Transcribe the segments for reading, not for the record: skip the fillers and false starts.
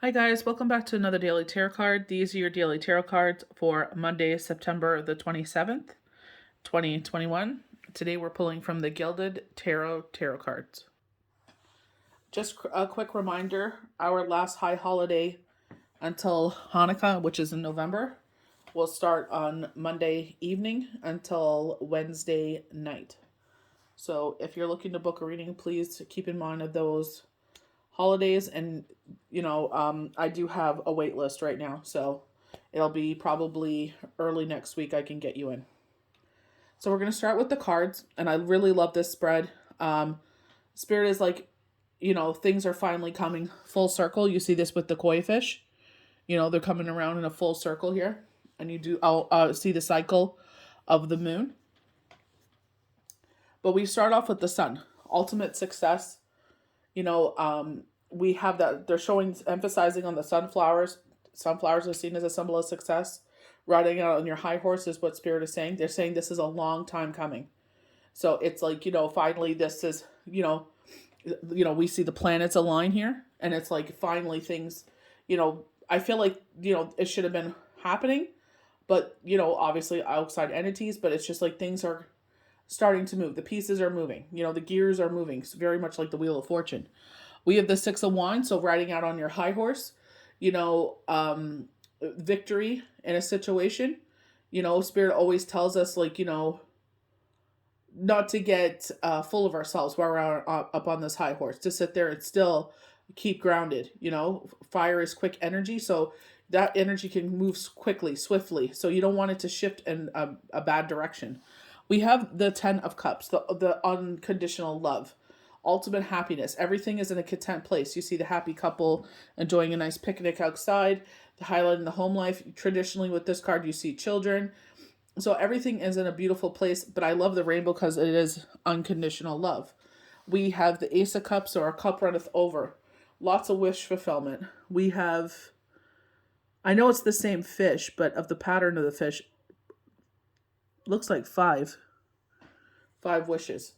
Hi guys, welcome back to another daily tarot card. These are your daily tarot cards for Monday, September the 27th, 2021. Today we're pulling from the Gilded Tarot cards. Just a quick reminder, our last high holiday until Hanukkah, which is in November, will start on Monday evening until Wednesday night. So if you're looking to book a reading, please keep in mind of those holidays, and I do have a wait list right now, so it'll be probably early next week I can get you in. So we're going to start with the cards, and I really love this spread. Spirit is like, things are finally coming full circle. You see this with the koi fish, they're coming around in a full circle here, and you do see the cycle of the moon. But we start off with the sun, ultimate success. We have that they're emphasizing on the sunflowers. Sunflowers are seen as a symbol of success. Riding out on your high horse is what Spirit is saying. They're saying this is a long time coming. So it's like, finally this is, we see the planets align here, and it's like finally things, I feel like, it should have been happening, but, obviously outside entities, but it's just like things are starting to move. The pieces are moving. The gears are moving. It's very much like the Wheel of Fortune. We have the Six of Wands, so riding out on your high horse, victory in a situation. Spirit always tells us, like, not to get full of ourselves while we're up on this high horse, to sit there and still keep grounded. Fire is quick energy, so that energy can move quickly, swiftly, so you don't want it to shift in a bad direction. We have the Ten of Cups, the unconditional love, ultimate happiness. Everything is in a content place. You see the happy couple enjoying a nice picnic outside, the highlight in the home life. Traditionally with this card, you see children. So everything is in a beautiful place, but I love the rainbow because it is unconditional love. We have the Ace of Cups, or a cup runneth over. Lots of wish fulfillment. We have, I know it's the same fish, but of the pattern of the fish, looks like five wishes.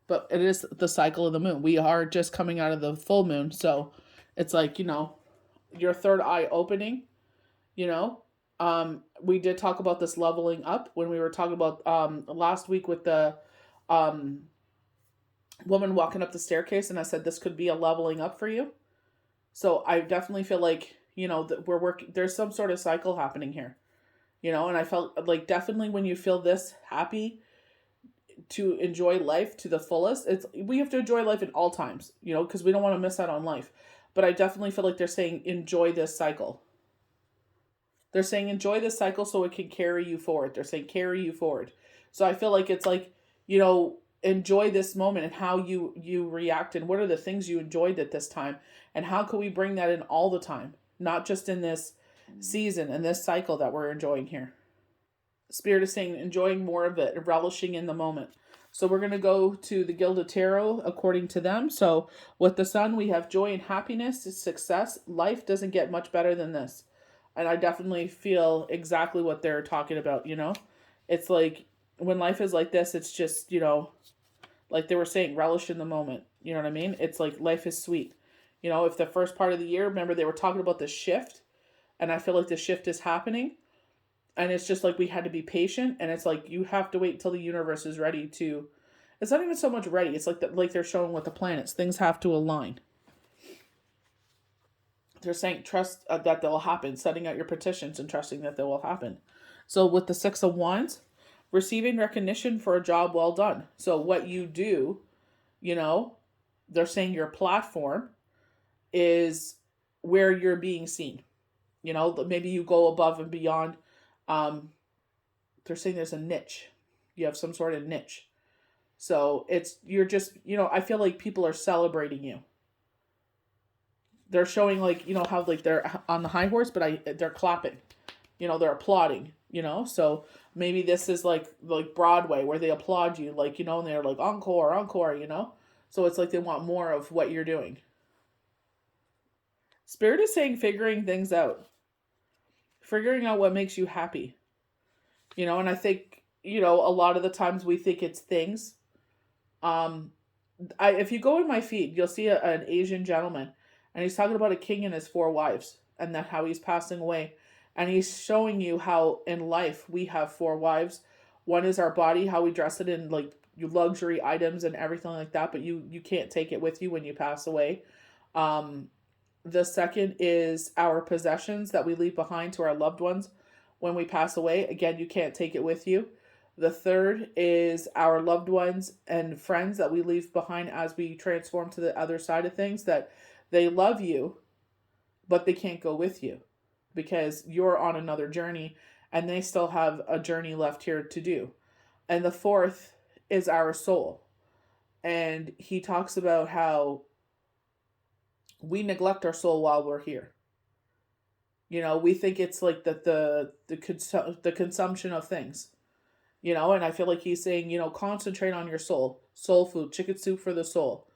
But it is the cycle of the moon. We are just coming out of the full moon, so it's like, your third eye opening, we did talk about this leveling up when we were talking about last week with the woman walking up the staircase, and I said this could be a leveling up for you. So I definitely feel like, that we're working, there's some sort of cycle happening here, and I felt like definitely when you feel this happy to enjoy life to the fullest, we have to enjoy life at all times, because we don't want to miss out on life. But I definitely feel like they're saying enjoy this cycle. They're saying enjoy this cycle so it can carry you forward. They're saying carry you forward. So I feel like it's like, enjoy this moment and how you react, and what are the things you enjoyed at this time, and how can we bring that in all the time, not just in this season and this cycle that we're enjoying here. Spirit is saying enjoying more of it, relishing in the moment. So we're going to go to the Gilded Tarot according to them. So with the sun, we have joy and happiness, success. Life doesn't get much better than this. And I definitely feel exactly what they're talking about, It's like when life is like this, it's just, like they were saying, relish in the moment. You know what I mean? It's like life is sweet. If the first part of the year, remember they were talking about the shift, and I feel like the shift is happening. And it's just like we had to be patient, and it's like you have to wait till the universe is ready to. It's not even so much ready. It's like they're showing with the planets. Things have to align. They're saying trust that they'll happen, setting out your petitions and trusting that they will happen. So with the Six of Wands, receiving recognition for a job well done. So what you do, they're saying your platform is where you're being seen. Maybe you go above and beyond. They're saying there's a niche. You have some sort of niche. So you're just, I feel like people are celebrating you. They're showing like, how like they're on the high horse, but they're clapping, they're applauding, so maybe this is like Broadway where they applaud you, like, and they're like encore, encore, so it's like they want more of what you're doing. Spirit is saying figuring things out. Figuring out what makes you happy. And I think, a lot of the times we think it's things. If you go in my feed, you'll see an Asian gentleman, And he's talking about a king and his 4 wives, and that how he's passing away. And he's showing you how in life we have 4 wives. One is our body, how we dress it in like luxury items and everything like that, but you can't take it with you when you pass away. Um, the second is our possessions that we leave behind to our loved ones when we pass away. Again, you can't take it with you. The third is our loved ones and friends that we leave behind as we transform to the other side of things, that they love you, but they can't go with you because you're on another journey and they still have a journey left here to do. And the fourth is our soul. And he talks about how we neglect our soul while we're here. We think it's like the consumption of things. And I feel like he's saying, concentrate on your soul food, chicken soup for the soul.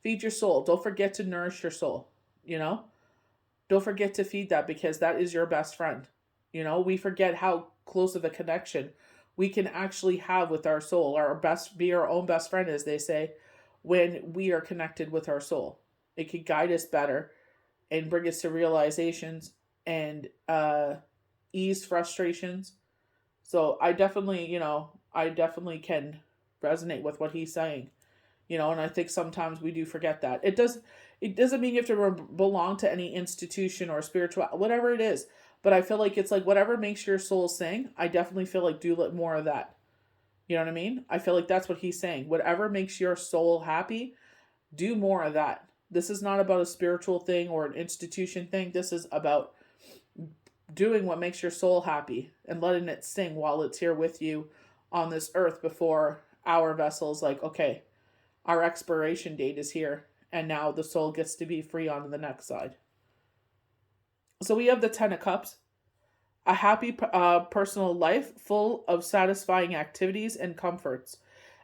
Feed your soul. Don't forget to nourish your soul. Don't forget to feed that, because that is your best friend. We forget how close of a connection we can actually have with our soul, be our own best friend, as they say, when we are connected with our soul. It could guide us better and bring us to realizations and ease frustrations. So I definitely can resonate with what he's saying. And I think sometimes we do forget that. It doesn't mean you have to belong to any institution or spiritual, whatever it is. But I feel like it's like whatever makes your soul sing, I definitely feel like do more of that. You know what I mean? I feel like that's what he's saying. Whatever makes your soul happy, do more of that. This is not about a spiritual thing or an institution thing. This is about doing what makes your soul happy and letting it sing while it's here with you on this earth before our vessel's like, okay, our expiration date is here, and now the soul gets to be free on the next side. So we have the 10 of Cups, a happy personal life full of satisfying activities and comforts.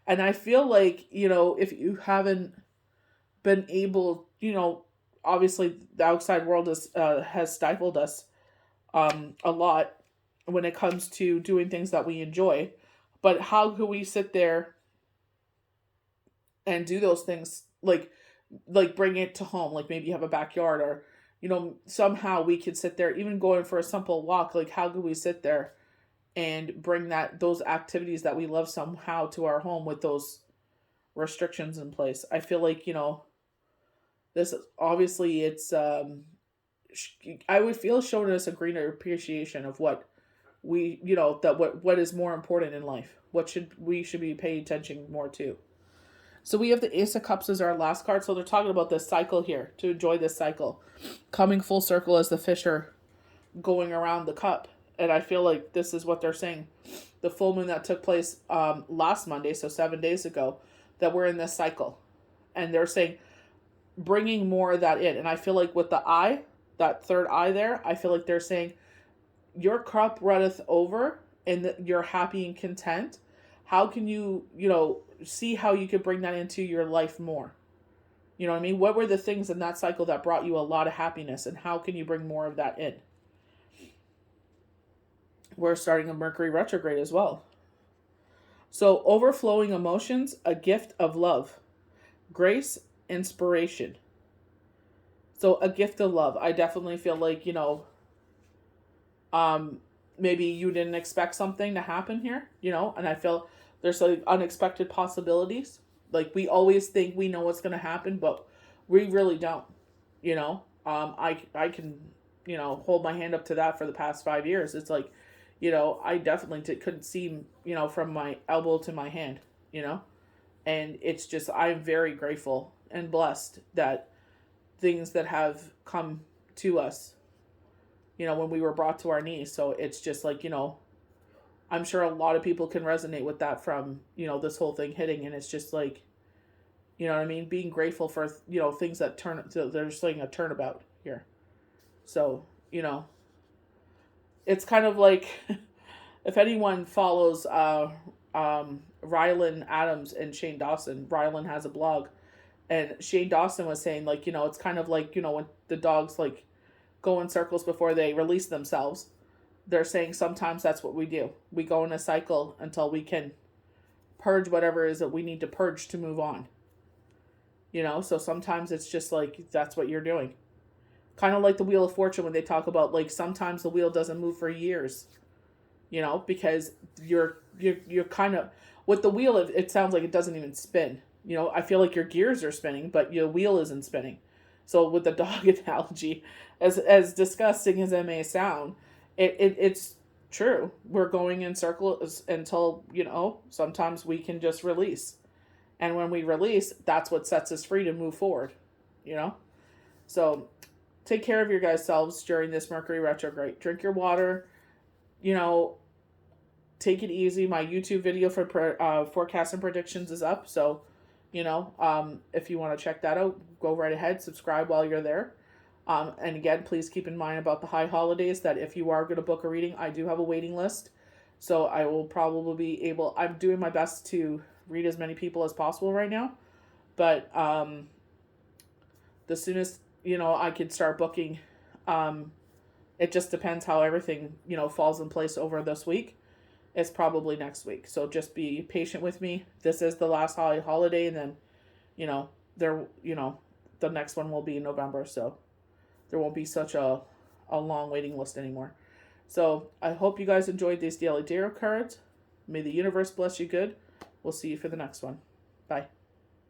And I feel like, if you haven't been able, obviously the outside world has stifled us a lot when it comes to doing things that we enjoy. But how can we sit there and do those things, like bring it to home, like maybe you have a backyard, or somehow we could sit there, even going for a simple walk, like how could we sit there and bring those activities that we love somehow to our home with those restrictions in place? I feel like this obviously it's I would feel showing us a greater appreciation of what we that what is more important in life, we should be paying attention more to. So we have the Ace of Cups as our last card. So they're talking about this cycle here, to enjoy this cycle. Coming full circle as the fish are going around the cup. And I feel like this is what they're saying. The full moon that took place last Monday, so 7 days ago, that we're in this cycle. And they're saying, bringing more of that in. And I feel like with the eye, that third eye there, I feel like they're saying, your cup runneth over and you're happy and content. How can you, see how you could bring that into your life more? You know what I mean? What were the things in that cycle that brought you a lot of happiness, and how can you bring more of that in? We're starting a Mercury retrograde as well. So overflowing emotions, a gift of love, grace, inspiration. So a gift of love. I definitely feel like, maybe you didn't expect something to happen here, and I feel there's like unexpected possibilities. Like we always think we know what's going to happen, but we really don't, I can, hold my hand up to that for the past 5 years. It's like, I definitely couldn't see, from my elbow to my hand, and it's just, I'm very grateful and blessed that things that have come to us, when we were brought to our knees. So it's just like, I'm sure a lot of people can resonate with that from, this whole thing hitting. And it's just like, you know what I mean? Being grateful for, things that they're saying a turnabout here. So, it's kind of like, if anyone follows Rylan Adams and Shane Dawson, Rylan has a blog, and Shane Dawson was saying, like, it's kind of like, when the dogs, like, go in circles before they release themselves. They're saying sometimes that's what we do. We go in a cycle until we can purge whatever it is that we need to purge to move on. So sometimes it's just like, that's what you're doing. Kind of like the Wheel of Fortune when they talk about like sometimes the wheel doesn't move for years, because you're kind of with the wheel. It sounds like it doesn't even spin. I feel like your gears are spinning, but your wheel isn't spinning. So with the dog analogy, as disgusting as it may sound, it's true. We're going in circles until sometimes we can just release, and when we release, that's what sets us free to move forward. You know, so take care of your guys' selves during this Mercury retrograde. Drink your water. You know, take it easy. My YouTube video for forecasts and predictions is up. So, if you want to check that out, go right ahead. Subscribe while you're there. And again, please keep in mind about the high holidays that if you are going to book a reading, I do have a waiting list. So I will probably be able, I'm doing my best to read as many people as possible right now. But the soonest, I could start booking, it just depends how everything, falls in place over this week. It's probably next week. So just be patient with me. This is the last holiday, and then, the next one will be in November. So there won't be such a long waiting list anymore. So I hope you guys enjoyed these daily tarot cards. May the universe bless you good. We'll see you for the next one. Bye.